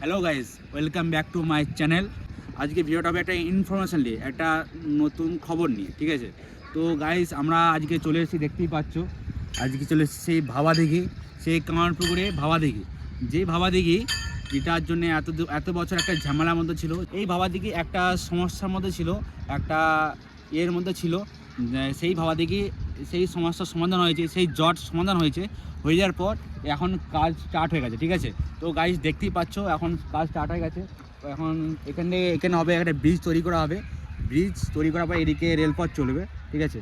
Hello guys, welcome back to my channel. আজকে ভিডিওটা হবে একটা ইনফরমেশান নিয়ে, একটা নতুন খবর নিয়ে, ঠিক আছে। তো গাইজ আমরা আজকে চলে এসেছি, দেখতেই পাচ্ছ। আজকে চলে এসেছি সেই ভাবাদিঘি, সেই কামারপুকুরে ভাবাদিঘি। যেই ভাবাদিঘি যেটার জন্য এত বছর একটা ঝামেলার মধ্যে ছিল। এই ভাবাদিঘি একটা সমস্যার মধ্যে ছিল, একটা এর মধ্যে ছিল। সেই ভাবাদিঘি সেই সমস্যার সমাধান হয়েছে, সেই জট সমাধান হয়ে যাওয়ার পর এখন কাজ স্টার্ট হয়ে গেছে, ঠিক আছে। তো গাইজ দেখতেই পাচ্ছ, এখন কাজ স্টার্ট হয়ে গেছে। তো এখন এখানে হবে একটা ব্রিজ তৈরি করা হবে। ব্রিজ তৈরি করার পর এদিকে রেলপথ চলবে, ঠিক আছে।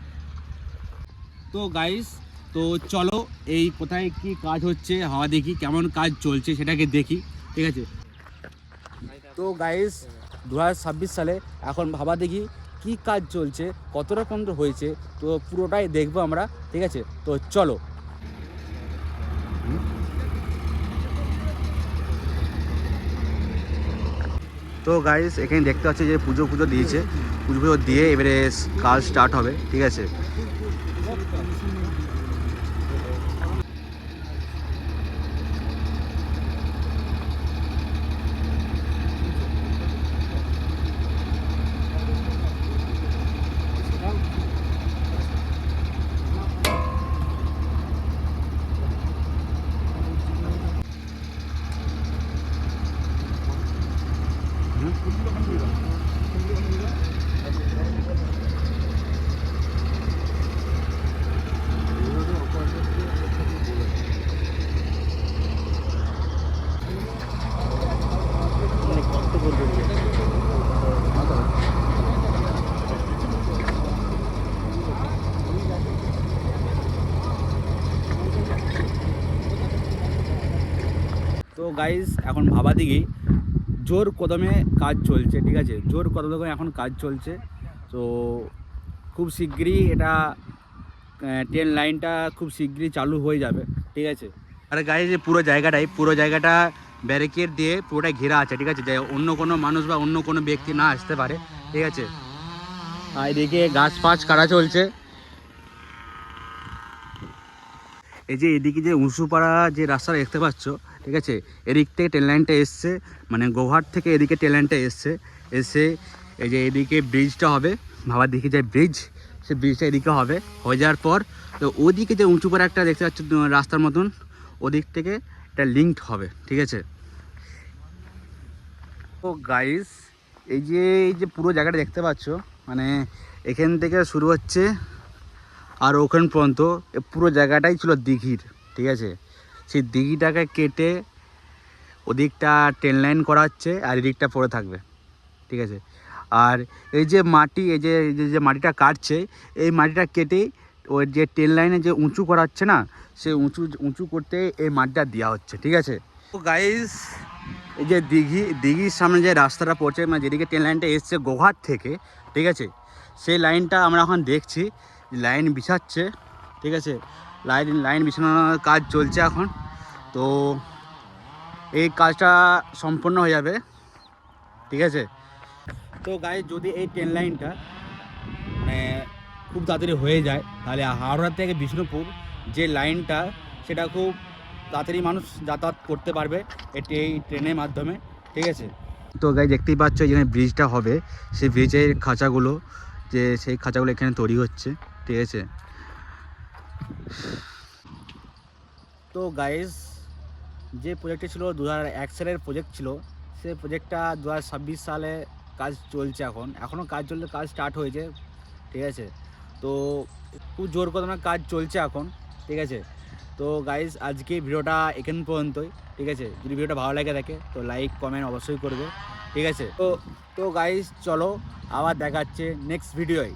তো গাইজ, তো চলো এই কোথায় কি কাজ হচ্ছে, হাওয়া দেখি কেমন কাজ চলছে সেটাকে দেখি, ঠিক আছে। তো গাইজ 2026 সালে এখন ভাবা দেখি কি কাজ চলছে, কত রকম হয়েছে, তো পুরোটাই দেখবো আমরা, ঠিক আছে। তো চলো। তো গাইস এখানে দেখতে পাচ্ছি যে পুজো দিয়েছে, পুজো দিয়ে এবারে কাজ স্টার্ট হবে, ঠিক আছে। তো গাইজ এখন ভাবাদিঘি জোর কদমে কাজ চলছে, ঠিক আছে। জোর কদমে এখন কাজ চলছে। তো খুব শিগগিরই এটা ট্রেন লাইনটা খুব শিগগিরই চালু হয়ে যাবে, ঠিক আছে। আর গাইজ পুরো জায়গাটা ব্যারিকেড দিয়ে পুরোটাই ঘেরা আছে, ঠিক আছে, যে অন্য কোনো মানুষ বা অন্য কোনো ব্যক্তি না আসতে পারে, ঠিক আছে। আর এদিকে গাছ ফাছ কাটা চলছে। এই যে এদিকে যে উঁচুপাড়া যে রাস্তা দেখতে পাচ্ছ, ঠিক আছে, এদিক থেকে ট্রেন লাইনটা এসছে, মানে গোঘাট থেকে এদিকে ট্রেন লাইনটা এসে এই যে এদিকে ব্রিজটা হবে, ভাবাদিঘি যে ব্রিজ, সেই ব্রিজটা এদিকে হবে। হয়ে যাওয়ার পর তো ওদিকে যে উঁচুপাড়া একটা দেখতে পাচ্ছ রাস্তার মতন, ওদিক থেকে এটা লিঙ্কড হবে, ঠিক আছে। তো গাইস এই যে পুরো জায়গাটা দেখতে পাচ্ছ, মানে এখান থেকে শুরু হচ্ছে আর ওখান পর্যন্ত পুরো জায়গাটাই ছিল দিঘির, ঠিক আছে। সেই দিঘিটাকে কেটে ওদিকটা ট্রেন লাইন করা হচ্ছে আর এদিকটা পড়ে থাকবে, ঠিক আছে। আর এই যে মাটি, এই যে মাটিটা কাটছে, এই মাটিটা কেটেই ওই যে ট্রেন লাইনে যে উঁচু করা হচ্ছে না, সে উঁচু করতে এই মাটিটা দেওয়া হচ্ছে, ঠিক আছে। তো গাইস এই যে দিঘির সামনে যে রাস্তাটা পড়ছে, মানে যেদিকে ট্রেন লাইনটা এসছে গোঘাট থেকে, ঠিক আছে, সেই লাইনটা আমরা এখন দেখছি, লাইন বিছাচ্ছে, ঠিক আছে। লাইন বিছানোর কাজ চলছে এখন। তো এই কাজটা সম্পূর্ণ হয়ে যাবে, ঠিক আছে। তো গাইস যদি এই ট্রেন লাইনটা মানে খুব তাড়াতাড়ি হয়ে যায়, তাহলে হাওড়া থেকে বিষ্ণুপুর যে লাইনটা, সেটা খুব তাড়াতাড়ি মানুষ যাতায়াত করতে পারবে এই ট্রেনের মাধ্যমে, ঠিক আছে। তো গাইস দেখতেই পাচ্ছ এখানে ব্রিজটা হবে, সেই ব্রিজের খাঁচাগুলো, সেই খাঁচাগুলো এখানে তৈরি হচ্ছে, ঠিক আছে। তো গাইস যে প্রজেক্টটা ছিল 2001 সালের প্রজেক্ট ছিল, সেই প্রজেক্টটা 2026 সালে কাজ চলছে, এখনও কাজ চলছে, কাজ স্টার্ট হয়েছে, ঠিক আছে। তো খুব জোর কদমে কাজ চলছে এখন, ঠিক আছে। তো গাইস আজকে ভিডিওটা এখান পর্যন্তই, ঠিক আছে। যদি ভিডিওটা ভালো লাগে থাকে তো লাইক কমেন্ট অবশ্যই করবে, ঠিক আছে। তো গাইস চলো আবার দেখা হচ্ছে নেক্সট ভিডিওয়।